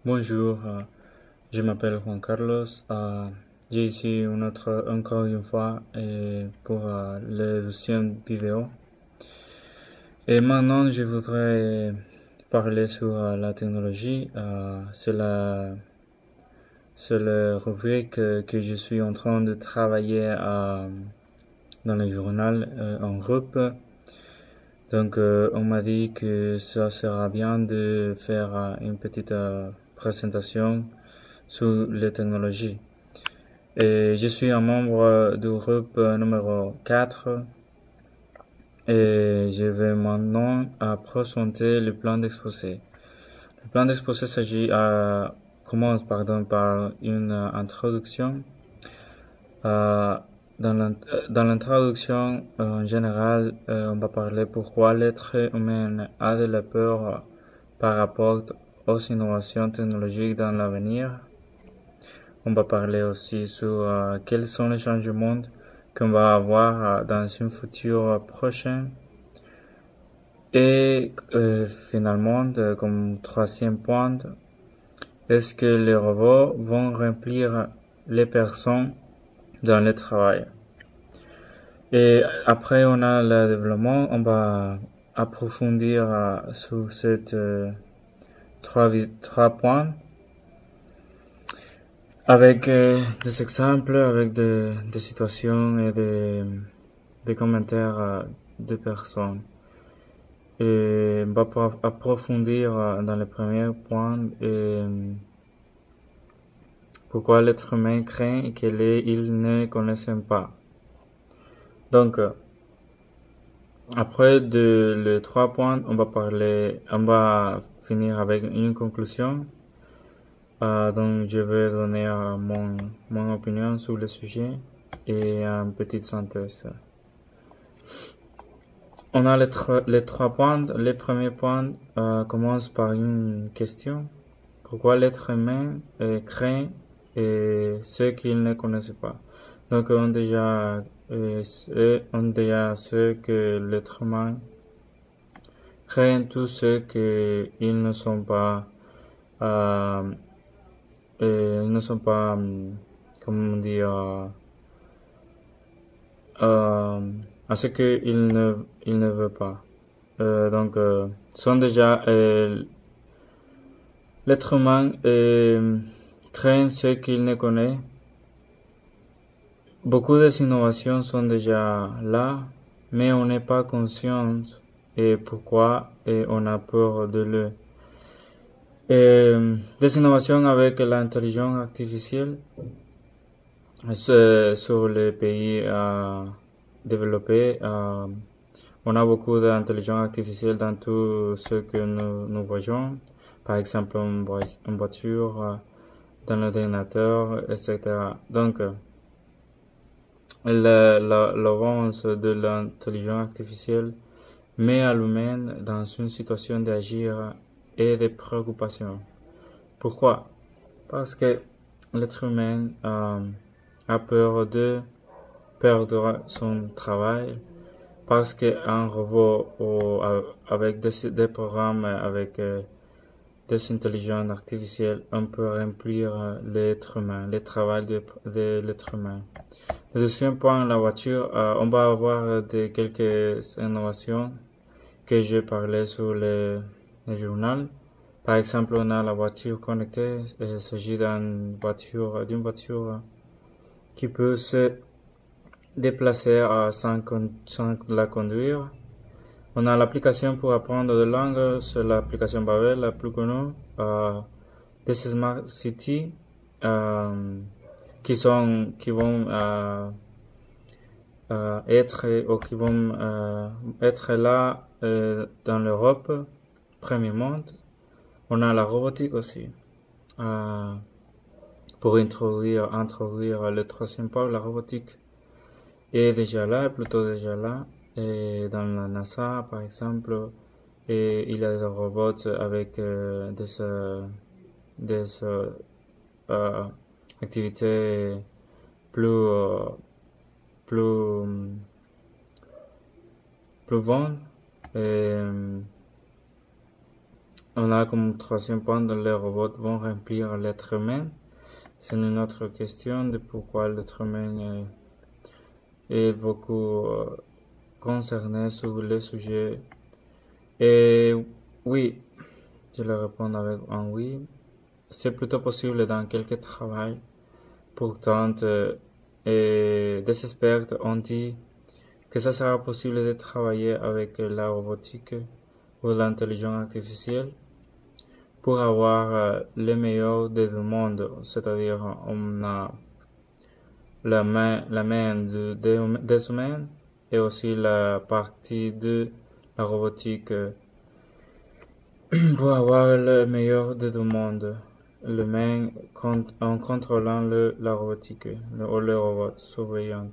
Bonjour, je m'appelle Juan Carlos. J'ai ici encore une fois pour la deuxième vidéo. Et maintenant, je voudrais parler sur la technologie. C'est la rubrique que je suis en train de travailler dans le journal en groupe. Donc, on m'a dit que ça sera bien de faire une petite présentation sur les technologies. Et je suis un membre du groupe numéro 4 et je vais maintenant présenter le plan d'exposé. Le plan d'exposé commence par une introduction. Euh, dans l'introduction, en général, on va parler pourquoi l'être humain a de la peur par rapport aux innovations technologiques dans l'avenir. On va parler aussi sur quels sont les changements qu'on va avoir dans un futur prochain. Et finalement, comme troisième point, est-ce que les robots vont remplir les personnes dans le travail? Et après, on a le développement. On va approfondir sur ces trois points avec des exemples, avec des situations et des commentaires de personnes. Et on va approfondir dans le premier point pourquoi l'être humain craint et qu'il ne connaissent pas. Donc, après les trois points, on va finir avec une conclusion. Donc, je vais donner mon opinion sur le sujet et une petite synthèse. On a les trois points. Le premier point commence par une question. Pourquoi l'être humain craint ce qu'il ne connaissait pas? Donc, on déjà sait que l'être humain craint tout ce qu'ils ne sont pas, euh, ils ne sont pas, comment dire, à ce qu'il ne veut pas. Donc, sont déjà l'être humain craint ce qu'il ne connaît. Beaucoup d'innovations sont déjà là, mais on n'est pas conscient et pourquoi et on a peur de le. Des innovations avec l'intelligence artificielle sur les pays développés. On a beaucoup d'intelligence artificielle dans tout ce que nous voyons, par exemple en voiture, dans l'ordinateur, etc. Donc, l'avance de l'intelligence artificielle met à l'humain dans une situation d'agir et de préoccupation. Pourquoi? Parce que l'être humain a peur de perdre son travail, parce qu'un robot avec des programmes, avec des intelligences artificielles, on peut remplir l'être humain, le travail de l'être humain. Le deuxième point, la voiture, on va avoir quelques innovations que je parlais sur le journal. Par exemple, on a la voiture connectée. Il s'agit d'une voiture qui peut se déplacer sans la conduire. On a l'application pour apprendre des langues, c'est l'application Babel, la plus connue. Des Smart City qui vont être là dans l'Europe, premièrement. On a la robotique aussi. Pour introduire le troisième point, la robotique est déjà là, plutôt déjà là. Et dans la NASA, par exemple, il y a des robots avec des activités plus, plus, plus bonnes. Et, on a comme troisième point que les robots vont remplir l'être humain. C'est une autre question de pourquoi l'être humain est beaucoup concerné sur le sujet. Et oui, je le réponds avec un oui. C'est plutôt possible dans quelques travaux. Pourtant, des experts ont dit que ça sera possible de travailler avec la robotique ou l'intelligence artificielle pour avoir le meilleur des deux mondes, c'est-à-dire on a la main des humains et aussi la partie de la robotique pour avoir le meilleur des deux mondes. L'humain en contrôlant la robotique ou le robot surveillant.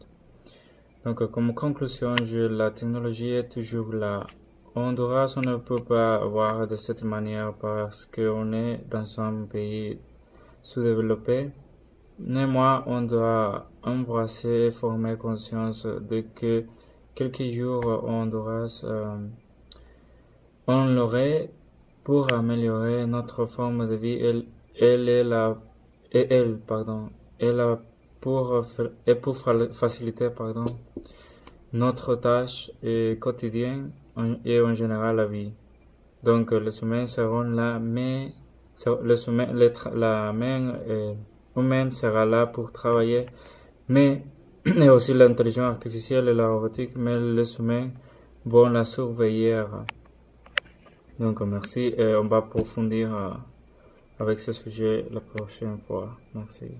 Donc, comme conclusion, la technologie est toujours là. Honduras, on ne peut pas avoir de cette manière parce qu'on est dans un pays sous-développé. Néanmoins, on doit embrasser et former conscience de que quelques jours au Honduras, on l'aurait pour améliorer notre forme de vie. Elle pour faciliter, notre tâche quotidienne et en général la vie. Donc, les humains seront là, mais la main humaine sera là pour travailler, mais et aussi l'intelligence artificielle et la robotique, mais les humains vont la surveiller. Donc, merci et on va approfondir avec ce sujet la prochaine fois. Merci.